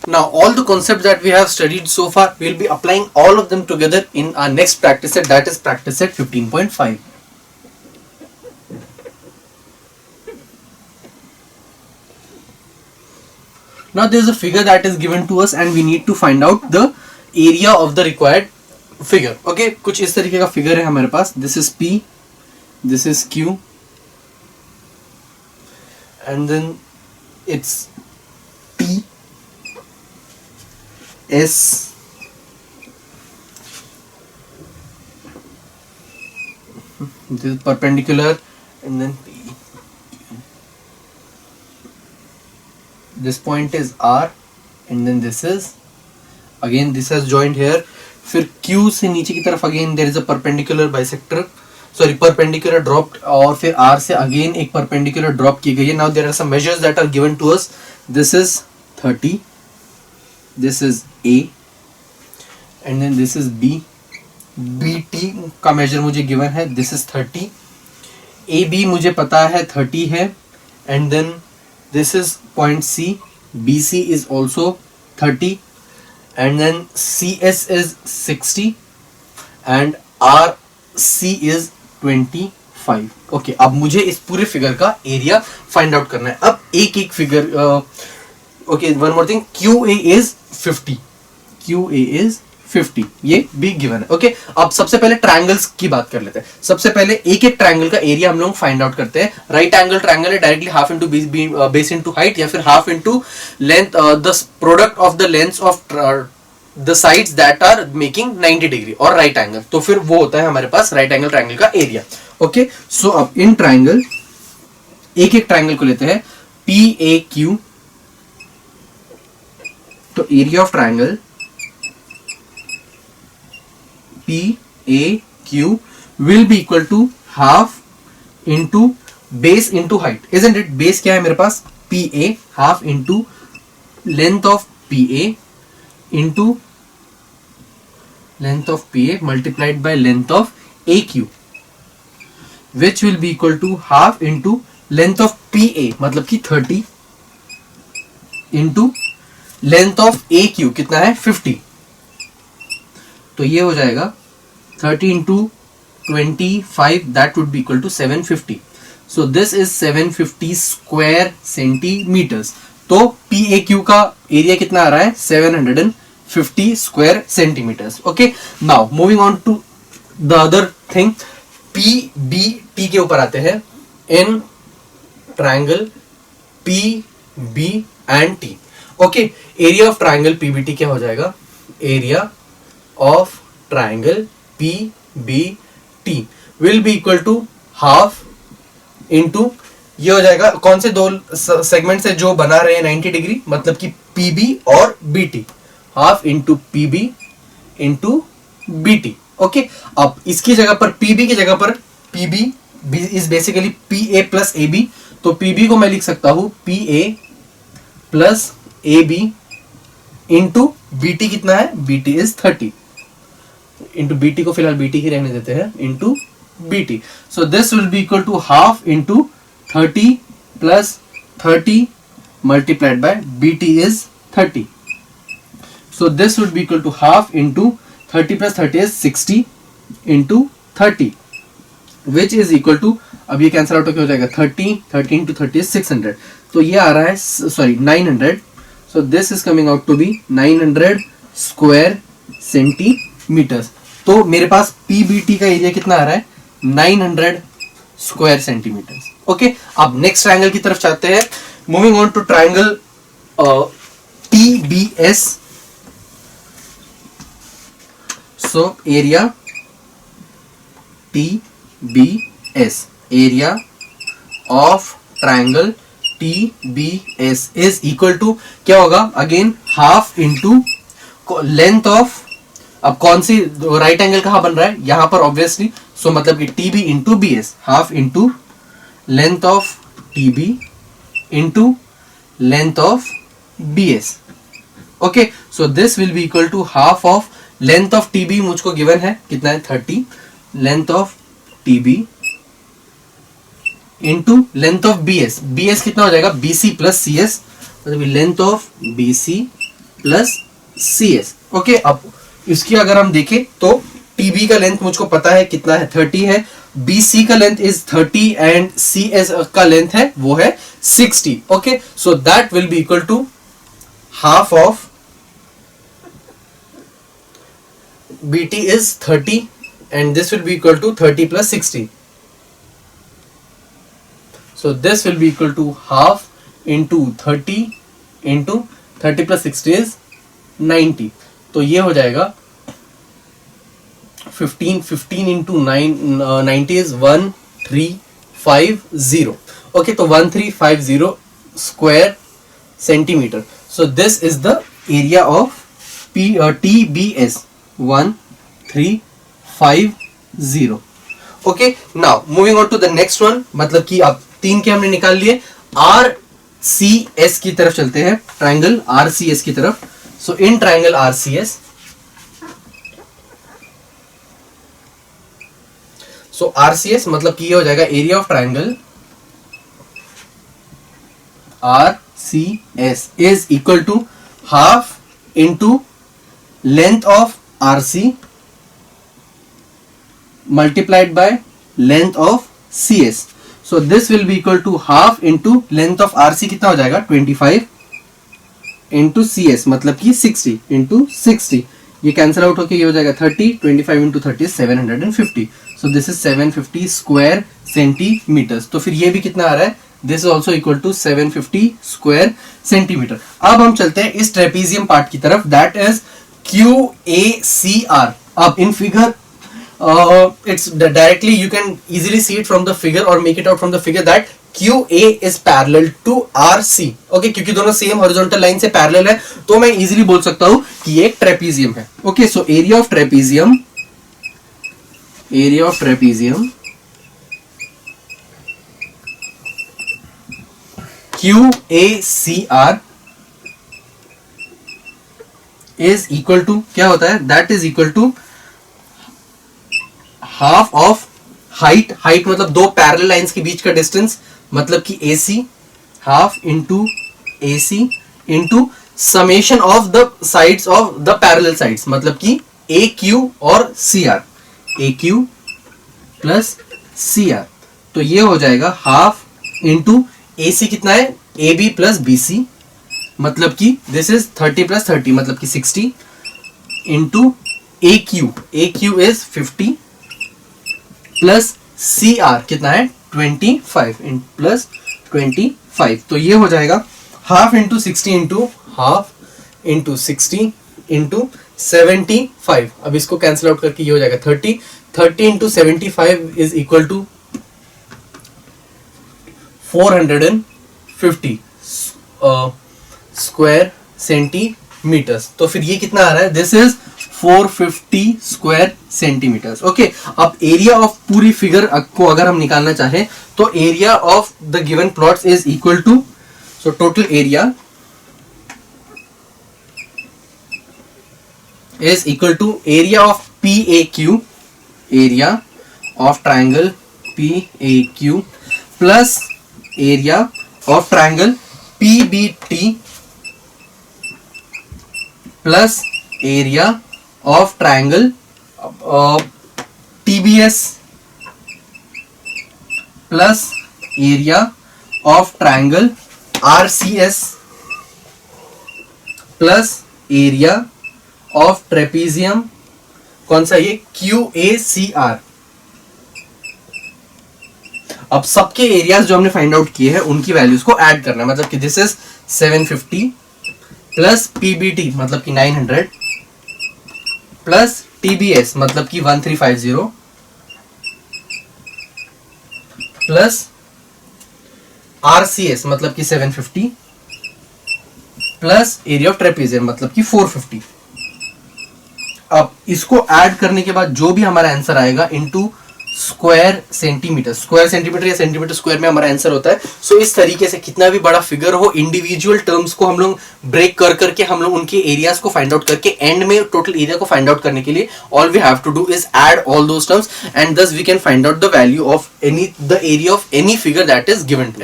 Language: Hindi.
Now all the concepts that we have studied so far, we will be applying all of them together in our next practice set, that is practice set 15.5. Now there is a figure that is given to us and we need to find out the area of the required figure. Okay, कुछ इस तरीके का figure है हमारे पास. This is P, this is Q, and then it's T, S, this is perpendicular, and then P. This point is R, and then this is again this has joined here. फिर Q से नीचे की तरफ again there is a perpendicular bisector, sorry perpendicular dropped, और फिर R से again एक perpendicular drop की गई है. Now there are some measures that are given to us. This is 30, this is A, and then this is B. BT का measure मुझे given है, this is 30. AB मुझे पता है 30 है, and then this is point C. BC is also 30, and then CS is 60, and RC is 25. Okay, अब मुझे इस पूरे फिगर का एरिया फाइंड आउट करना है. अब एक एक figure, okay one more thing, QA is 50, QA is 50, ये भी गिवन है. ओके, अब सबसे पहले ट्रायंगल्स की बात कर लेते हैं. सबसे पहले एक एक ट्रायंगल का एरिया हम लोग फाइंड आउट करते हैं. राइट एंगल ट्रायंगल है, directly half into base into height, या फिर half into length, the product of the lengths of the sides that are making 90 degree और राइट एंगल. तो फिर वो होता है हमारे पास राइट एंगल ट्रायंगल का एरिया. ओके, सो अब इन ट्रायंगल एक एक ट्रायंगल को लेते हैं. PAQ, तो area of triangle PAQ will be equal to half into base into height, isn't it? Base क्या है मेरे पास? PA, half into length of PA into length of PA multiplied by length of AQ, which will be equal to half into length of PA, मतलब कि 30 into length of AQ कितना है? 50. तो ये हो जाएगा 30 into 25, that would be equal to 750. So this is 750 square centimeters. तो PAQ का एरिया कितना आ रहा है? 750 square centimeters. Okay, now moving on to the other thing, PBT के ऊपर आते हैं. In triangle PB and T. Okay, area of triangle PBT क्या हो जाएगा? Area of triangle PBT will be equal to half into, ये हो जाएगा कौन से दो सेगमेंट से जो बना रहे हैं 90 डिग्री, मतलब कि PB और BT, half into PB into BT. Okay, अब इसकी जगह पर PB की जगह पर PB is basically PA plus AB, तो PB को मैं लिख सकता हूं PA plus AB into BT कितना है? BT is 30. इंटू BT को फिलहाल BT ही रहने देते हैं, into BT. So this will be equal to half into 30 plus 30 multiplied by BT is 30. So this would be equal to half into 30 plus 30 is 60 into 30, which is equal to, अब ये कैंसिल आउट हो जाएगा, 30 इंटू 30 इज 600. तो ये आ रहा है, sorry 900. So this is coming out to be 900 square centimetres. तो मेरे पास PBT का एरिया कितना आ रहा है? 900 स्क्वायर सेंटीमीटर्स. ओके, अब नेक्स्ट ट्रायंगल की तरफ चलते हैं. Moving on to triangle TBS. So area TBS, area of triangle TBS is equal to क्या होगा? Again half into length of, अब कौन सी राइट एंगल कहां बन रहा है? यहां पर ऑब्वियसली, सो मतलब कि TB into BS, half into length of TB into length of BS. Okay, so this will be equal to half of length of TB मुझको गिवन है कितना है? 30, length of TB into length of BS. BS कितना हो जाएगा? BC प्लस CS, मतलब length of BC plus CS। Okay, अब इसकी अगर हम देखें तो TB का लेंथ मुझको पता है कितना है, 30 है, BC का लेंथ इज 30 एंड CS का लेंथ है वो है 60। Okay, so that will be equal to half of BT is 30 and this will be equal to 30 plus 60. So this will be equal to half into 30 into 30 plus 60 is 90. तो ये हो जाएगा 15 into 90 is 1350. Okay, तो 1350 square centimeter. So this is the area of TBS 1350. Okay, now moving on to the next one. मतलब कि अब 3 के हमने निकाल लिए, RCS की तरफ चलते हैं, ट्राइंगल RCS की तरफ. So in triangle RCS, so RCS मतलब कि ये हो जाएगा area of triangle RCS is equal to half into length of RC multiplied by length of CS. So this will be equal to half into length of RC कितना हो जाएगा 25 into CS मतलब कि 60 into 60. ये कैंसिल आउट होके ये हो जाएगा 30, 25 into 30 is 750. So this is 750 square centimeters. तो फिर ये भी कितना आ रहा है, this is also equal to 750 square centimeter. अब हम चलते हैं इस ट्रेपीजियम पार्ट की तरफ, that is QACR. अब in figure it's directly you can easily see it from the figure or make it out from the figure that QA is parallel to RC. Okay, क्योंकि दोनों सेम हॉरिजॉन्टल लाइन से पैरेलल है तो मैं इजीली बोल सकता हूं कि ये एक ट्रेपीजियम है. Okay, so area of trapezium QACR is equal to क्या होता है, that is equal to half of height मतलब दो पैरेलल लाइंस के बीच का डिस्टेंस मतलब कि AC, half into AC into summation of the sides of the parallel sides मतलब कि AQ और CR, AQ प्लस CR. तो ये हो जाएगा हाफ इंटू AC कितना है AB प्लस BC मतलब कि दिस इज 30 प्लस 30 मतलब कि 60 into AQ is 50 plus CR कितना है 25 प्लस 25. तो ये हो जाएगा half into 60 into half into 60 into 75. अब इसको कैंसिल आउट करके ये हो जाएगा 30 into 75 is equal to 450 square centimetres. तो फिर ये कितना आ रहा है, this is 450 square centimetres. Okay, अब एरिया ऑफ पूरी फिगर को अगर हम निकालना चाहें तो area of the given plots is equal to, so total area is equal to area of PAQ, area of triangle PAQ plus area of triangle PBT plus area of triangle TBS plus area of triangle RCS plus area of trapezium कौन सा ये QACR. अब सबके एरियाज जो हमने फाइंड आउट किए हैं उनकी वैल्यूज को ऐड करना है मतलब कि दिस इज 750 प्लस PBT मतलब कि 900 प्लस TBS मतलब कि 1350 प्लस RCS मतलब कि 750 प्लस एरिया ऑफ ट्रेपीजियम मतलब कि 450. अब इसको ऐड करने के बाद जो भी हमारा आंसर आएगा इनटू स्क्वायर सेंटीमीटर या सेंटीमीटर स्क्वायर में हमारा आंसर होता है. सो इस तरीके से कितना भी बड़ा फिगर हो इंडिविजुअल टर्म्स को हम लोग ब्रेक करके हम लोग उनके एरियाज को फाइंड आउट करके एंड में टोटल एरिया को फाइंड आउट करने के लिए all we have to do is add all those terms and thus we can find out the value of the area of any figure that is given to.